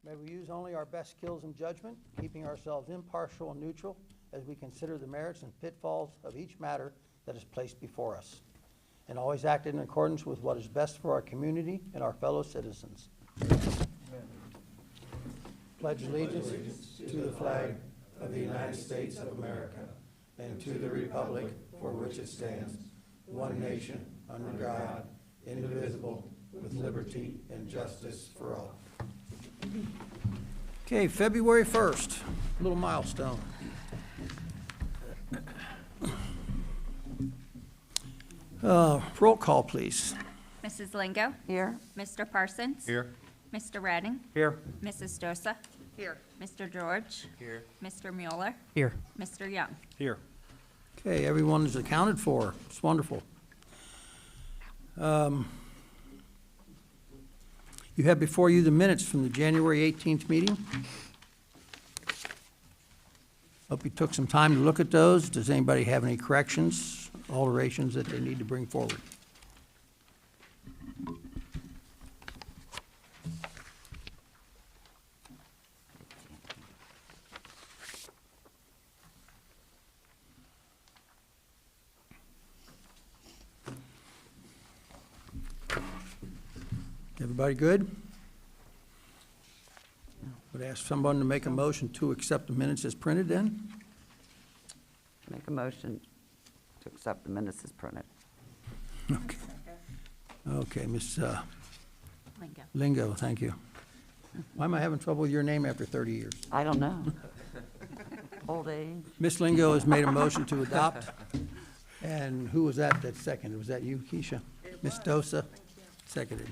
May we use only our best skills and judgment, keeping ourselves impartial and neutral as we consider the merits and pitfalls of each matter that is placed before us, and always act in accordance with what is best for our community and our fellow citizens. Pledge allegiance to the flag of the United States of America and to the republic for which it stands, one nation, under God, indivisible, with liberty and justice for all. Okay, February 1st, little milestone. Roll call, please. Mrs. Lingo? Here. Mr. Parsons? Here. Mr. Redding? Here. Mrs. Dosa? Here. Mr. George? Here. Mr. Mueller? Here. Mr. Young? Here. Okay, everyone is accounted for. It's wonderful. You have before you the minutes from the January 18th meeting. Hope you took some time to look at those. Does anybody have any corrections, alterations that they need to bring forward? Everybody good? Would ask someone to make a motion to accept the minutes as printed then? Make a motion to accept the minutes as printed. Okay. Okay, Ms. Lingo. Lingo, thank you. Why am I having trouble with your name after 30 years? I don't know. Old age. Ms. Lingo has made a motion to adopt. And who was that seconded? Was that you, Keisha? Ms. Dosa? Seconded.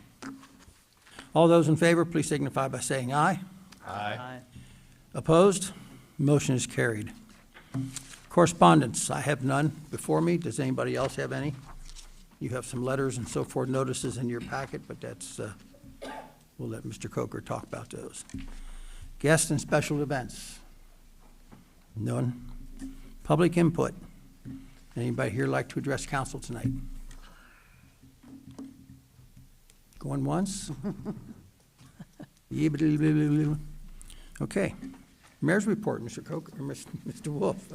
All those in favor, please signify by saying aye. Aye. Opposed? Motion is carried. Correspondence, I have none before me. Does anybody else have any? You have some letters and so forth, notices in your packet, but that's, we'll let Mr. Coker talk about those. Guests and special events? None. Public input? Anybody here like to address council tonight? Going once? Okay. Mayor's report, Mr. Coker, or Mr. Wolf.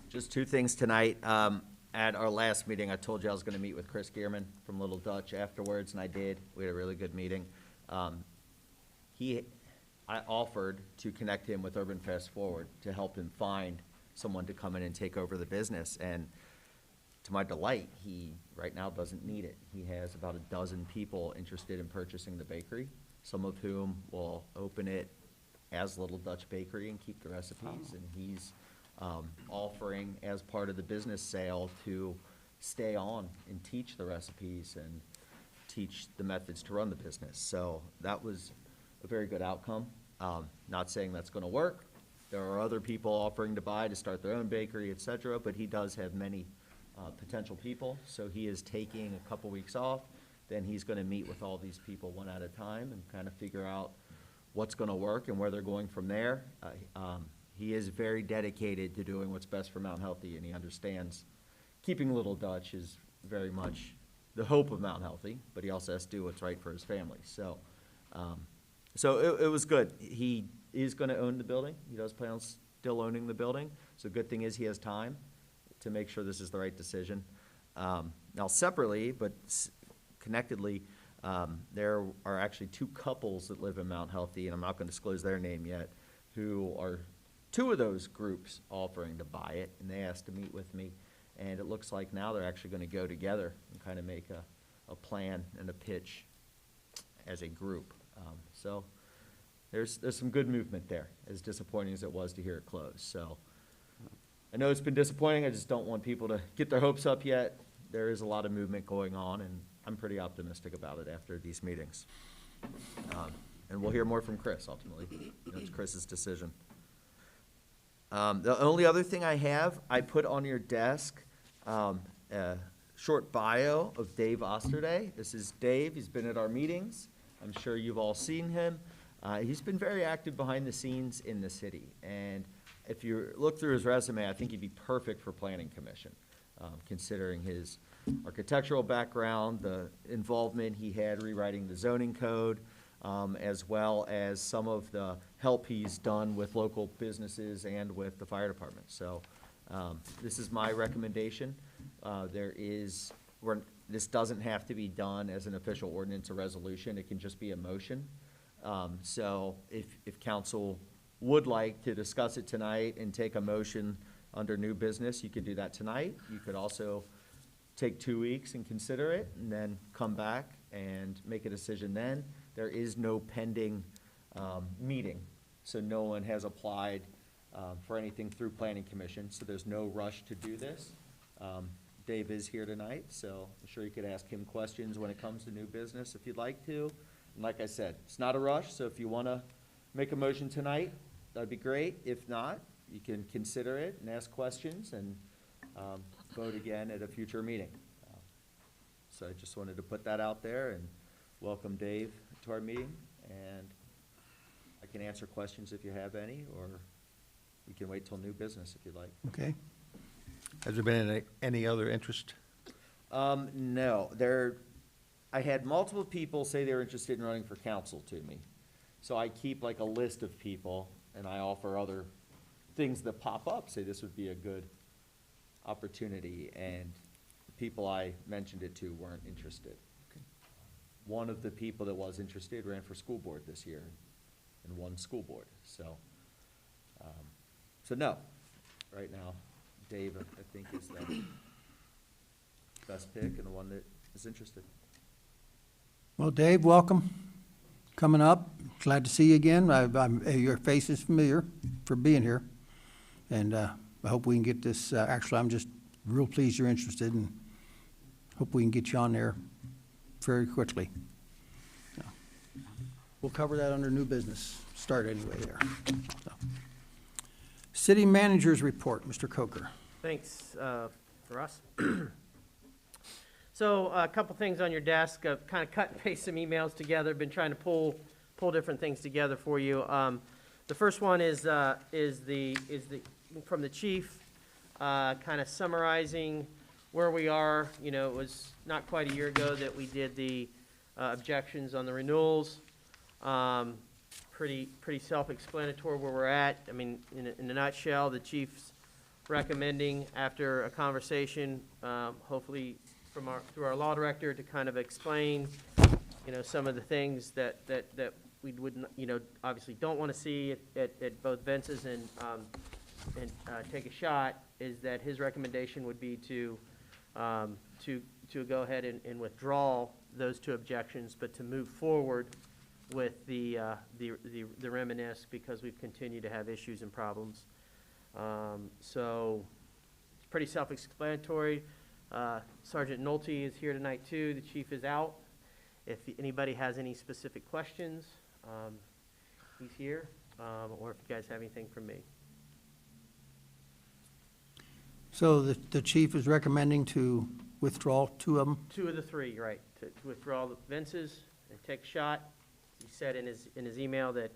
Just two things tonight. At our last meeting, I told you I was going to meet with Chris Gearman from Little Dutch afterwards, and I did. We had a really good meeting. I offered to connect him with Urban Fast Forward to help him find someone to come in and take over the business. And to my delight, he right now doesn't need it. He has about a dozen people interested in purchasing the bakery, some of whom will open it as Little Dutch Bakery and keep the recipes. And he's offering, as part of the business sale, to stay on and teach the recipes and teach the methods to run the business. So that was a very good outcome. Not saying that's going to work. There are other people offering to buy to start their own bakery, et cetera, but he does have many potential people. So he is taking a couple weeks off. Then he's going to meet with all these people one at a time and kind of figure out what's going to work and where they're going from there. He is very dedicated to doing what's best for Mount Healthy, and he understands keeping Little Dutch is very much the hope of Mount Healthy, but he also has to do what's right for his family. So, it was good. He is going to own the building. He does plan on still owning the building. So the good thing is he has time to make sure this is the right decision. Now separately, but connectedly, there are actually two couples that live in Mount Healthy, and I'm not going to disclose their name yet, who are two of those groups offering to buy it, and they asked to meet with me. And it looks like now they're actually going to go together and kind of make a plan and a pitch as a group. So there's some good movement there, as disappointing as it was to hear it close. So I know it's been disappointing. I just don't want people to get their hopes up yet. There is a lot of movement going on, and I'm pretty optimistic about it after these meetings. And we'll hear more from Chris, ultimately. It's Chris's decision. The only other thing I have, I put on your desk a short bio of Dave Osterday. This is Dave. He's been at our meetings. I'm sure you've all seen him. He's been very active behind the scenes in the city. And if you look through his resume, I think he'd be perfect for Planning Commission, considering his architectural background, the involvement he had rewriting the zoning code, as well as some of the help he's done with local businesses and with the fire department. So this is my recommendation. This doesn't have to be done as an official ordinance or resolution. It can just be a motion. So if council would like to discuss it tonight and take a motion under new business, you could do that tonight. You could also take 2 weeks and consider it, and then come back and make a decision then. There is no pending meeting, so no one has applied for anything through Planning Commission, so there's no rush to do this. Dave is here tonight, so I'm sure you could ask him questions when it comes to new business if you'd like to. And like I said, it's not a rush, so if you want to make a motion tonight, that'd be great. If not, you can consider it and ask questions and vote again at a future meeting. So I just wanted to put that out there and welcome Dave to our meeting. And I can answer questions if you have any, or we can wait till new business if you'd like. Okay. Has there been any other interest? No, I had multiple people say they were interested in running for council to me. So I keep like a list of people, and I offer other things that pop up, say this would be a good opportunity, and the people I mentioned it to weren't interested. One of the people that was interested ran for school board this year and won school board, so no, right now, Dave, I think, is the best pick and the one that is interested. Well, Dave, welcome. Coming up. Glad to see you again. Your face is familiar for being here. And I hope we can get this, actually, I'm just real pleased you're interested, and hope we can get you on there very quickly. So, we'll cover that under new business. Start anyway there. So. City Manager's Report, Mr. Coker. Thanks, Russ. So a couple things on your desk. I've kind of cut and paste some emails together. Been trying to pull different things together for you. The first one is from the chief, kind of summarizing where we are. You know, it was not quite a year ago that we did the objections on the renewals. Pretty self-explanatory where we're at. I mean, in a nutshell, the chief's recommending, after a conversation, hopefully through our law director, to kind of explain, you know, some of the things that we would, you know, obviously don't want to see at both Vince's and Take a Shot, is that his recommendation would be to go ahead and withdraw those two objections, but to move forward with the reminisce, because we've continued to have issues and problems. So it's pretty self-explanatory. Sergeant Nolte is here tonight too. The chief is out. If anybody has any specific questions, he's here, or if you guys have anything from me. So the chief is recommending to withdraw two of them? Two of the three, right, to withdraw the Vince's and Take a Shot. He said in his email that,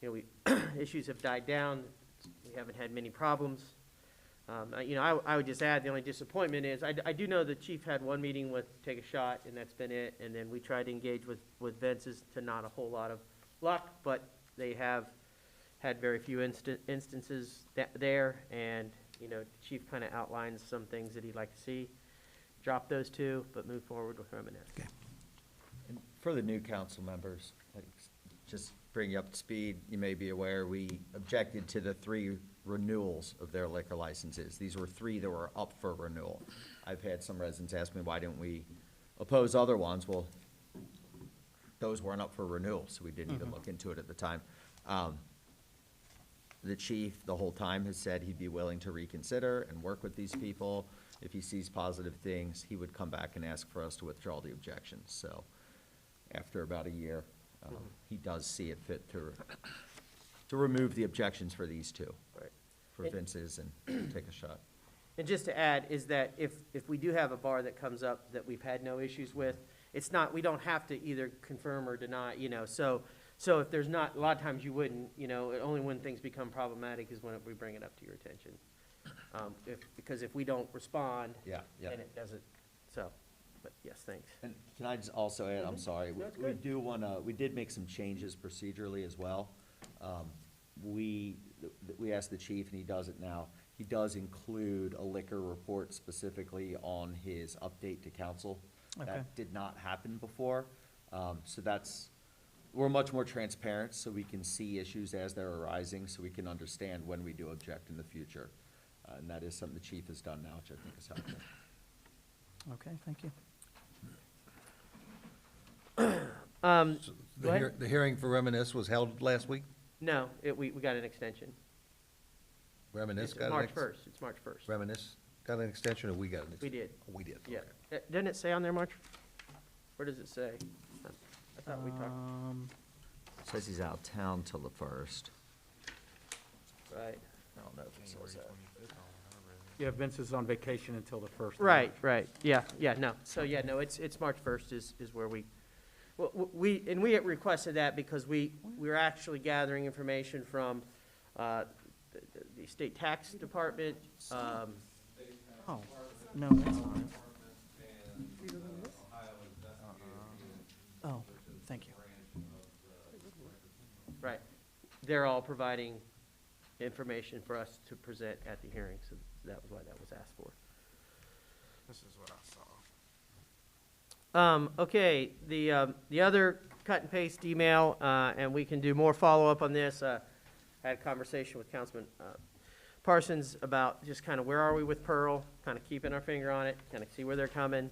you know, issues have died down. We haven't had many problems. You know, I would just add, the only disappointment is, I do know the chief had one meeting with Take a Shot, and that's been it. And then we tried to engage with Vince's, to not a whole lot of luck, but they have had very few instances there. And, you know, the chief kind of outlines some things that he'd like to see. Drop those two, but move forward with reminisce. Okay. And for the new council members, just bring you up to speed, you may be aware, we objected to the 3 renewals of their liquor licenses. These were 3 that were up for renewal. I've had some residents ask me, why didn't we oppose other ones? Well, those weren't up for renewal, so we didn't even look into it at the time. The chief, the whole time, has said he'd be willing to reconsider and work with these people. If he sees positive things, he would come back and ask for us to withdraw the objections. So after about a year, he does see it fit to remove the objections for these 2. Right. For Vince's and Take a Shot. And just to add, is that if we do have a bar that comes up that we've had no issues with, it's not, we don't have to either confirm or deny, you know. So if there's not, a lot of times you wouldn't, you know, only when things become problematic is when we bring it up to your attention. Because if we don't respond, Yeah. then it doesn't, so. But yes, thanks. And can I just also add, I'm sorry, That's we good. do wanna, we did make some changes procedurally as well. We asked the chief, and he does it now, he does include a liquor report specifically on his update to council. Okay. That did not happen before, so we're much more transparent, so we can see issues as they're arising, so we can understand when we do object in the future. And that is something the chief has done now, which I think is helpful. Okay, thank you. Go The ahead. the hearing for Reminisce was held last week? No, we got an extension. Reminisce It's got an March 1st, it's March 1st. Reminisce got an extension, or we got an? We did. Oh, we did, Yeah. okay. Doesn't it say on there, March? Where does it say? I thought we talked, Says he's out of town till the 1st. right. I don't know if it says that. Yeah, Vince is on vacation until the 1st. of Right, March. right, yeah, yeah, no, so, yeah, no, it's March 1st is where we had requested that because we were actually gathering information from, the state tax department, Oh, no, that's not it. Oh, thank you. right. They're all providing information for us to present at the hearing, so that was why that was asked for. This is what I saw. Okay, the other cut and paste email, and we can do more follow-up on this. I had a conversation with Councilman Parsons about just kind of where are we with Pearl, kind of keeping our finger on it, kind of see where they're coming.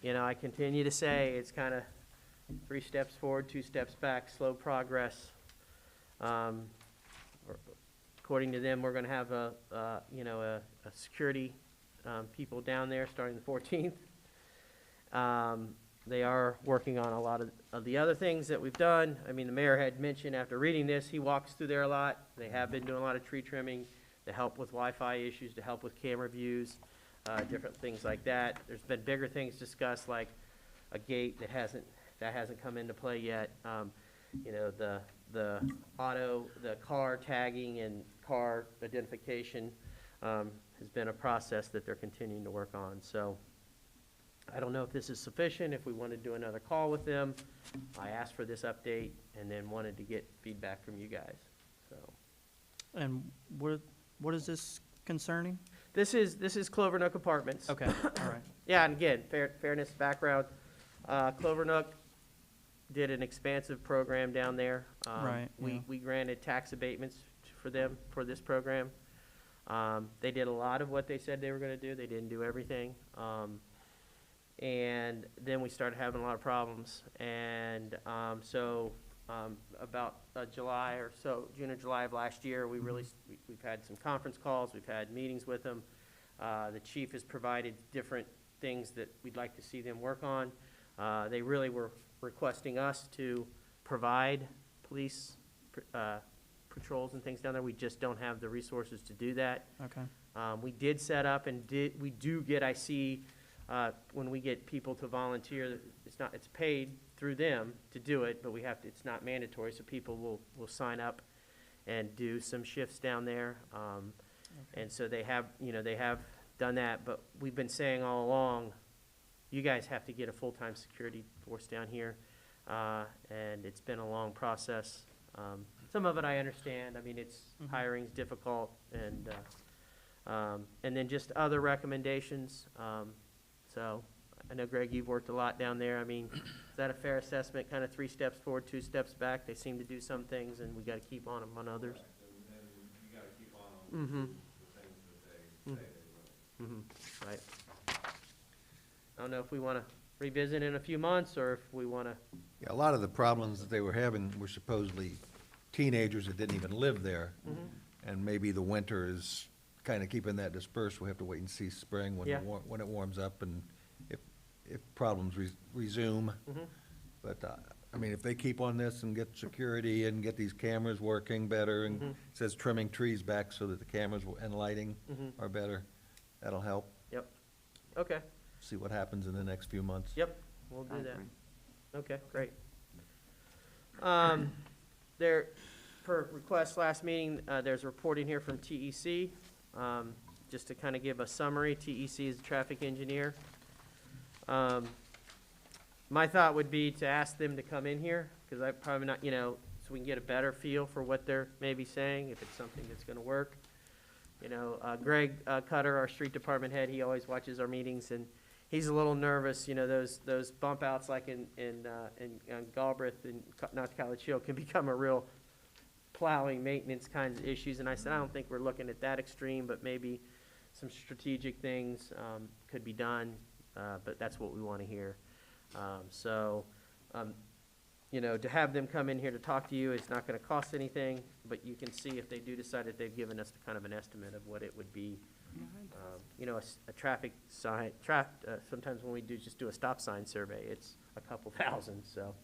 You know, I continue to say it's kind of 3 steps forward, 2 steps back, slow progress. According to them, we're going to have a security people down there starting the 14th. They are working on a lot of the other things that we've done. I mean, the mayor had mentioned after reading this, he walks through there a lot. They have been doing a lot of tree trimming to help with Wi-Fi issues, to help with camera views, different things like that. There's been bigger things discussed, like a gate that hasn't come into play yet. The car tagging and car identification has been a process that they're continuing to work on. So I don't know if this is sufficient, if we want to do another call with them. I asked for this update and then wanted to get feedback from you guys, so. And what is this concerning? This is Clovernook Apartments. Okay, all right. Yeah, and again, fairness, background, Clovernook did an expansive program down there. Right, yeah. We granted tax abatements for them for this program. They did a lot of what they said they were gonna do, they didn't do everything. And then we started having a lot of problems, and about July or so, June or July of last year, we've had some conference calls, we've had meetings with them. The chief has provided different things that we'd like to see them work on. They really were requesting us to provide police patrols and things down there. We just don't have the resources to do that. Okay, We did set up and we do get, I see, when we get people to volunteer, it's paid through them to do it, but it's not mandatory, so people will sign up and do some shifts down there. And so they have done that, but we've been saying all along, you guys have to get a full-time security force down here, and it's been a long process. Some of it I understand, I mean, hiring's difficult, and then just other recommendations. So, I know, Greg, you've worked a lot down there. I mean, is that a fair assessment, kind of 3 steps forward, 2 steps back? They seem to do some things, and we got to keep on them on others. You gotta keep on them, the things that they say they will. Right. I don't know if we want to revisit in a few months, or if we want to, Yeah, a lot of the problems that they were having were supposedly teenagers that didn't even live there. And maybe the winter is kind of keeping that dispersed. We'll have to wait and see spring when Yeah. when it warms up and if problems resume. But, I mean, if they keep on this and get security and get these cameras working better, and it says trimming trees back so that the cameras and lighting are better, that'll help. yep. Okay, See what happens in the next few months. yep, we'll do I that. agree. Okay, great. There, per request last meeting, there's a report in here from TEC. Just to kind of give a summary, TEC is a traffic engineer. My thought would be to ask them to come in here, because I probably not, so we can get a better feel for what they're maybe saying, if it's something that's gonna work. Greg Cutter, our street department head, he always watches our meetings, and he's a little nervous, those bump outs like in Galbraith and North College Hill can become a real plowing, maintenance kinds of issues, and I said, I don't think we're looking at that extreme, but maybe some strategic things could be done, but that's what we want to hear. To have them come in here to talk to you, it's not going to cost anything, but you can see if they do decide that they've given us kind of an estimate of what it would be. A traffic sign, sometimes when we just do a stop sign survey, it's a couple thousand, so.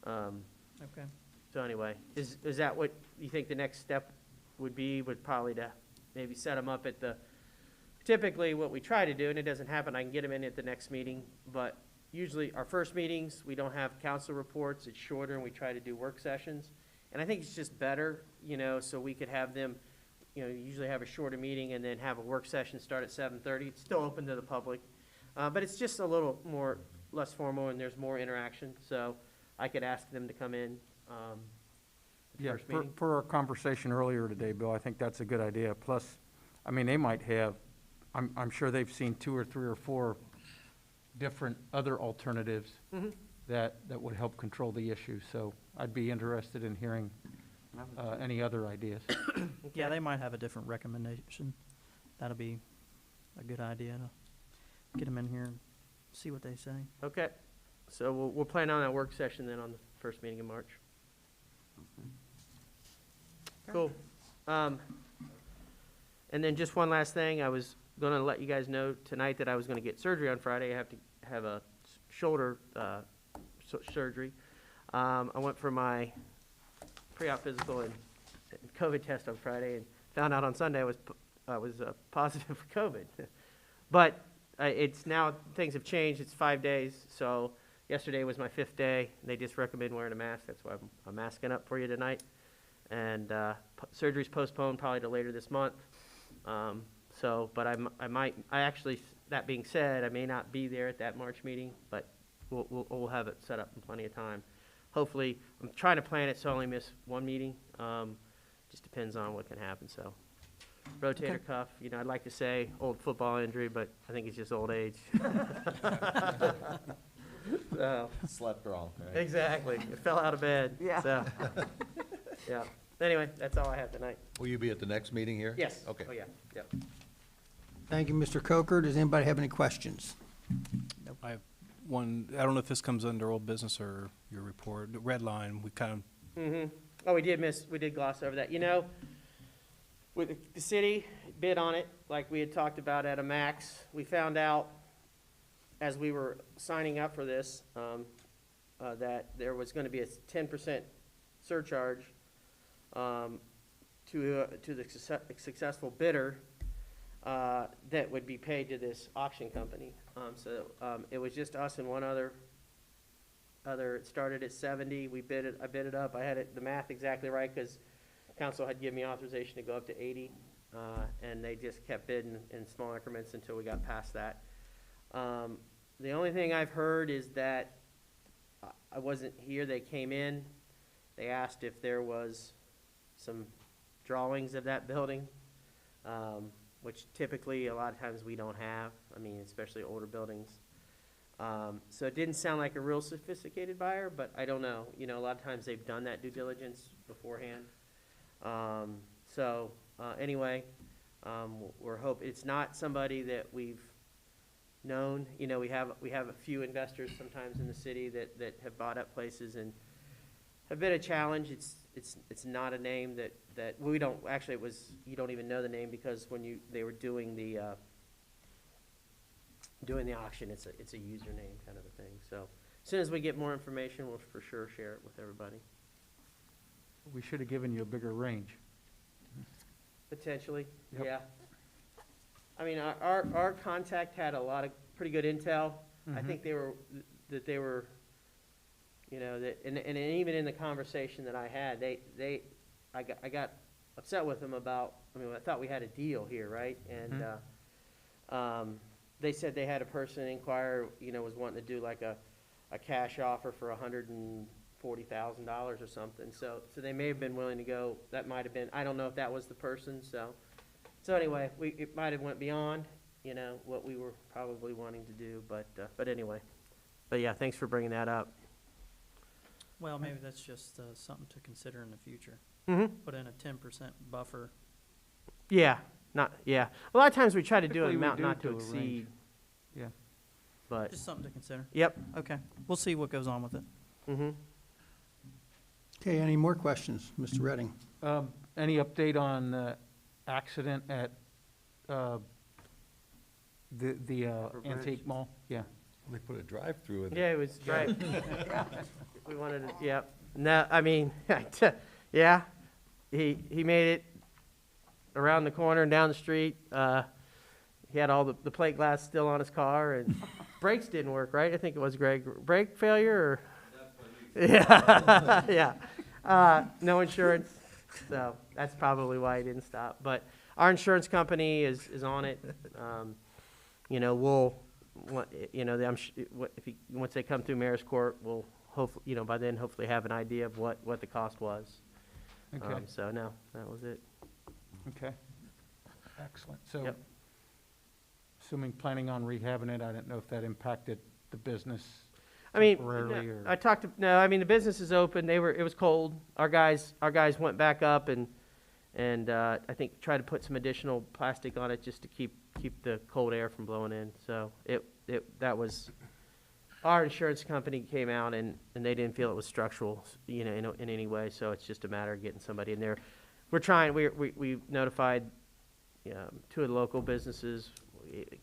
Okay. So anyway, is that what you think the next step would be, probably to maybe set them up at typically what we try to do, and it doesn't happen, I can get them in at the next meeting, but usually our first meetings, we don't have council reports, it's shorter, and we try to do work sessions. And I think it's just better, so we could have them, usually have a shorter meeting and then have a work session start at 7:30. It's still open to the public, but it's just a little less formal, and there's more interaction, so I could ask them to come in. Yeah, First meeting? per our conversation earlier today, Bill, I think that's a good idea. Plus, I mean, they might have, I'm sure they've seen 2 or 3 or 4 different other alternatives Mhm. that would help control the issue. So I'd be interested in hearing any other ideas. Yeah, they might have a different recommendation. That'll be a good idea to get them in here and see what they say. Okay, so we'll plan on that work session then on the first meeting in March. Cool. And then just one last thing, I was gonna let you guys know tonight that I was gonna get surgery on Friday. I have to have a shoulder surgery. I went for my pre-op physical and COVID test on Friday, and found out on Sunday I was positive for COVID. But it's now, things have changed, it's 5 days, so yesterday was my 5th day. They just recommend wearing a mask, that's why I'm masking up for you tonight. And surgery's postponed probably to later this month. But I actually, that being said, I may not be there at that March meeting, but we'll have it set up in plenty of time. Hopefully, I'm trying to plan it so I only miss one meeting. Just depends on what can happen, so. Rotator cuff, I'd like to say old football injury, but I think it's just old age. So, Slept wrong, right? exactly, it fell out of bed. Yeah. So, yeah. Anyway, that's all I have tonight. Will you be at the next meeting here? Yes. Okay. Oh, yeah, yep. Thank you, Mr. Coker. Does anybody have any questions? I have one, I don't know if this comes under old business or your report, the red line, we kind of, Mm-hmm. Oh, we did gloss over that. With the city bid on it, like we had talked about at a max, we found out as we were signing up for this, that there was gonna be a 10% surcharge, to the successful bidder, that would be paid to this auction company. It was just us and one other, it started at 70, I bid it up, I had the math exactly right, because council had given me authorization to go up to 80, and they just kept bidding in small increments until we got past that. The only thing I've heard is that I wasn't here, they came in, they asked if there was some drawings of that building, which typically a lot of times we don't have, especially older buildings. So it didn't sound like a real sophisticated buyer, but I don't know. A lot of times they've done that due diligence beforehand. Anyway, we're hoping, it's not somebody that we've known. We have a few investors sometimes in the city that have bought up places and have been a challenge. It's not a name that we don't, actually you don't even know the name, because when they were doing the auction, it's a username kind of a thing. So as soon as we get more information, we'll for sure share it with everybody. We should have given you a bigger range. Potentially, Yep. yeah. Our contact had a lot of pretty good intel. I think they were, and even in the conversation that I had, I got upset with them about, I thought we had a deal here, right? And, they said they had a person inquire, was wanting to do like a cash offer for $140,000 or something. So they may have been willing to go, that might have been, I don't know if that was the person, so anyway, it might have went beyond, what we were probably wanting to do, but anyway. But yeah, thanks for bringing that up. Well, maybe that's just something to consider in the future. Mm-hmm. Put in a 10% buffer. Yeah, a lot of times we try to do an Typically, we amount do not to do a range. exceed, Yeah. but, Just something to consider. yep. Okay, we'll see what goes on with it. Mm-hmm. Okay, any more questions, Mr. Redding? Any update on the accident at the antique mall? Yeah. They put a drive-through in Yeah, there. it was right. We wanted to, yeah. No, I mean, yeah, he made it around the corner and down the street. He had all the plate glass still on his car, and brakes didn't work, right? I think it was, Greg. Brake failure, or? Yeah, yeah. No insurance, so that's probably why he didn't stop. But our insurance company is on it. Once they come through Mayor's Court, we'll hopefully, by then hopefully have an idea of what the cost was. Okay. So no, that was it. Okay. Excellent. So, Yep. planning on rehabbing it, I didn't know if that impacted the business I mean, temporarily or? the business is open. It was cold. Our guys went back up and I think tried to put some additional plastic on it just to keep the cold air from blowing in. So that was, our insurance company came out and they didn't feel it was structural, in any way. So it's just a matter of getting somebody in there. We're trying, we notified, two of the local businesses,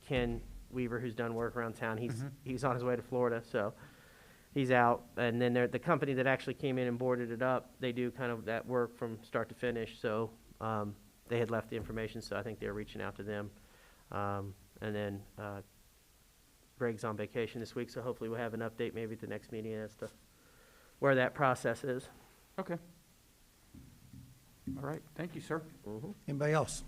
Ken Weaver, who's done work around town. He's on his way to Florida, so he's out. And then the company that actually came in and boarded it up, they do kind of that work from start to finish. So they had left the information, so I think they were reaching out to them. And then Greg's on vacation this week, so hopefully we'll have an update maybe at the next meeting as to where that process is. Okay. All right. Thank you, sir. Anybody else?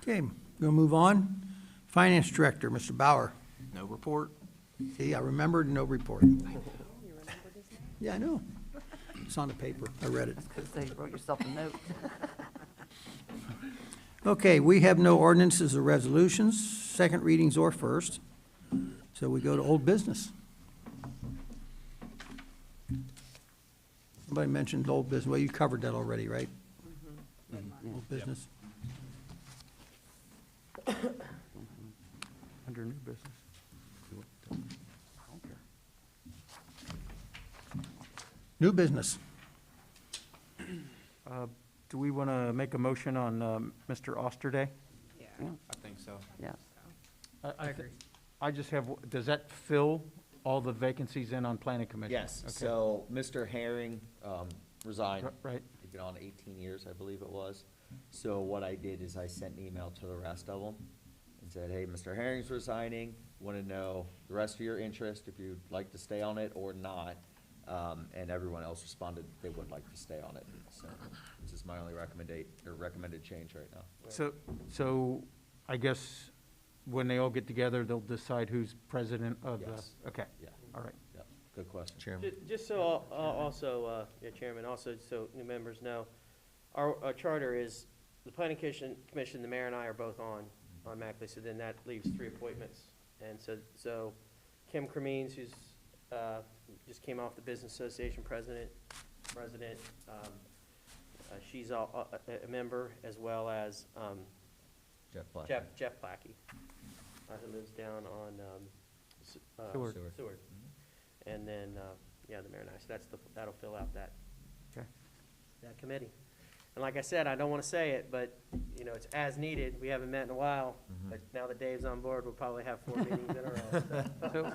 Okay, we'll move on. Finance Director, Mr. Bauer. No report. See, I remembered, no report. Yeah, I know. It's on the paper. I read it. Because they wrote yourself a note. Okay, we have no ordinances or resolutions, second readings or first. So we go to old business. Somebody mentioned old business. Well, you covered that already, right? Old business. Under new business. New business. Do we want to make a motion on Mr. Osterday? I think so. Yeah. I agree. I just have, does that fill all the vacancies in on planning commission? Yes, Okay. so Mr. Herring resigned. Right. He's been on 18 years, I believe it was. So what I did is I sent an email to the rest of them and said, hey, Mr. Herring's resigning, want to know the rest of your interest, if you'd like to stay on it or not. And everyone else responded they would like to stay on it. So this is my only recommended change right now. So I guess when they all get together, they'll decide who's president of the, Yes. okay, Yeah, all right. yeah, good question. Chairman. Just so, Chairman, also so new members know, our charter is, the planning commission, the mayor and I are both on automatically, so then that leaves 3 appointments. And so Kim Cremines, who's, just came off the Business Association president, she's a member, as well as, Jeff Black. Jeff Plackey, who lives down on, Seward. Seward. And then, the mayor and I, so that'll fill out that committee. And like I said, I don't want to say it, but, it's as needed. We haven't met in a while, but now that Dave's on board, we'll probably have 4 meetings in a row. So,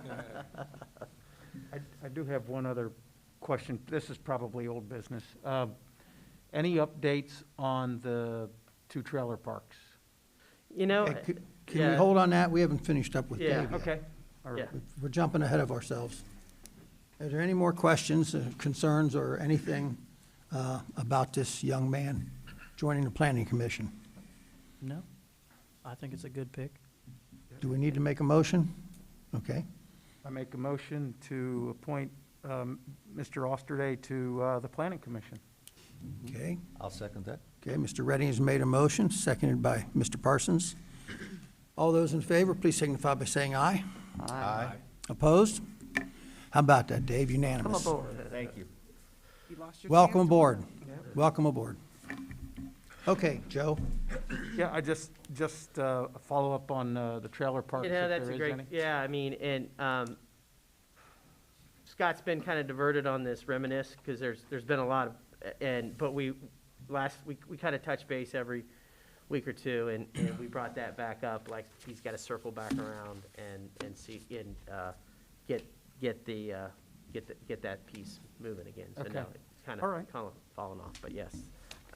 I do have one other question. This is probably old business. Any updates on the 2 trailer parks? Can we yeah. hold on that? We haven't finished up with Yeah. Dave yet. Okay, all right. Yeah. We're jumping ahead of ourselves. Are there any more questions, concerns, or anything about this young man joining the planning commission? No, I think it's a good pick. Do we need to make a motion? Okay. I make a motion to appoint Mr. Osterday to the Planning Commission. Okay. I'll second that. Okay, Mr. Redding has made a motion, seconded by Mr. Parsons. All those in favor, please signify by saying aye. Aye. Opposed? How about that, Dave? Come Unanimous. aboard. Thank you. Welcome aboard. Welcome aboard. Okay, Joe? Yeah, I just follow up on the trailer parks, Yeah, if that's there a is great, any. yeah, I mean, and Scott's been kind of diverted on this reminisce, because there's been a lot of, but last week, we kind of touch base every week or two, and we brought that back up, like, he's got to circle back around and see, and get that piece moving again. So Okay. now it's kind All right. of fallen off, but yes.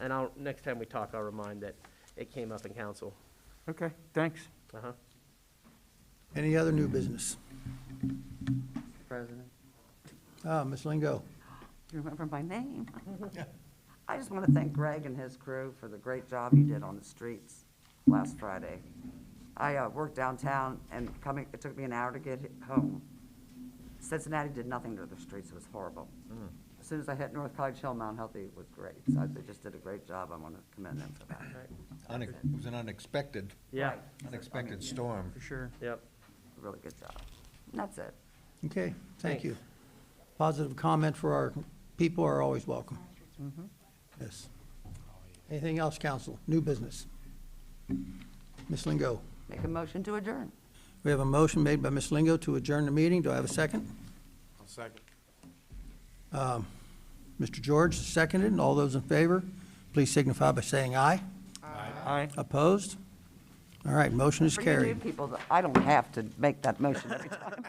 And next time we talk, I'll remind that it came up in council. Okay, thanks. Uh-huh. Any other new business? President, Ms. Lingo? you remember my name? I just want to thank Greg and his crew for the great job you did on the streets last Friday. I worked downtown, and it took me an hour to get home. Cincinnati did nothing to the streets. It was horrible. As soon as I hit North College Hill, Mount Healthy was great. So they just did a great job. I want to commend them for that. It was an unexpected, Yeah, Right. unexpected storm. For sure. yep. Really good job. And that's it. Okay, thank Thanks. you. Positive comment for our people are always welcome. Yes. Anything else, council? New business? Ms. Lingo? Make a motion to adjourn. We have a motion made by Ms. Lingo to adjourn the meeting. Do I have a second? I'll second. Mr. George, seconded. And all those in favor, please signify by saying aye. Aye. Opposed? All right, motion is For you new carried. people, I don't have to make that motion every time.